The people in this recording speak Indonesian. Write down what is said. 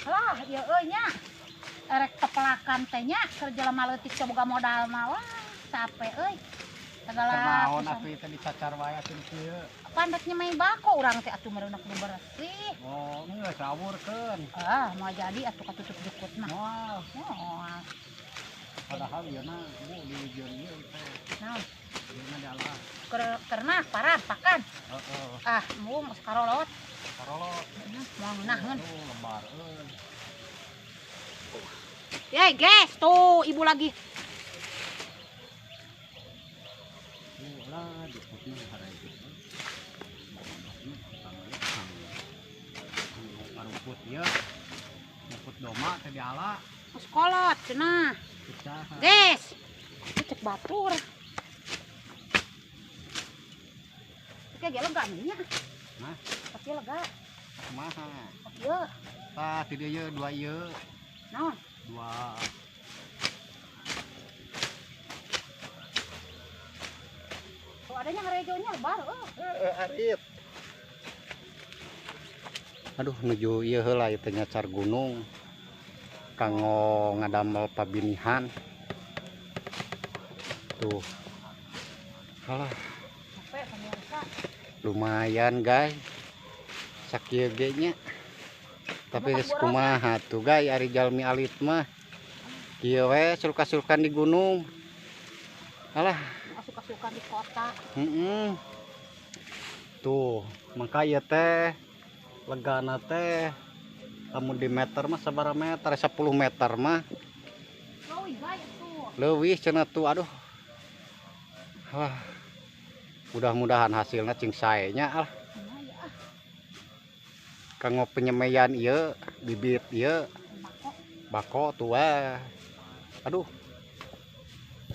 Lah ieu euy nya. Erek tepelakan teh nya keur jelema leutik teh boga modal mah wah capek euy. Segala Naon atuh teh dicacar wae atuh kieu. pandeknya main bako urang teh atuh meureunak nu bersih. Oh, ini geus sawurkeun. Mau jadi atuh katutup jukut mah. Moal. Moal. Padahal ieu na Bu di jeung ieu teh. Naon? Ieu na dalah. Karena parah pakan. Heeh. Mu sakarolot. Karolot. Mau ngeunahkeun. Lebar euy. Yey, guys, tuh ibu lagi. Ulah diputih hari itu. Rumput ya. Rumput doma teh diala. Terus kolot cenah. Usaha. Guys. Cek batur. Oke, ge lega nya. Nah, Tapi lega. kumaha? Ieu. Tah ti dieu ye 2 ieu. Naon? 2. Tuh adanya ngarejonya lebar. Arit. Aduh nuju ieu heula ieu teh nyacar gunung. Kanggo ngadamel pabinihan. Tuh. Halah, Capek pemirsa. lumayan guys. Sakieu ge nya. Tapi geus kumaha tuh guys ari jalmi alit mah. Kieu we sulka-sulkan di gunung. Alah, Suka-suka di kota. Tuh, mangka ieu teh legana teh lamun di meter mah sabaraha meter? 10 meter mah. Leuwih bae tuh. Leuwih cenah tuh aduh. Wah. Mudah-mudahan hasilnya cing sae nya ah. Kanggo penyemaian ieu, bibit ieu. Bako tuh wah. Aduh,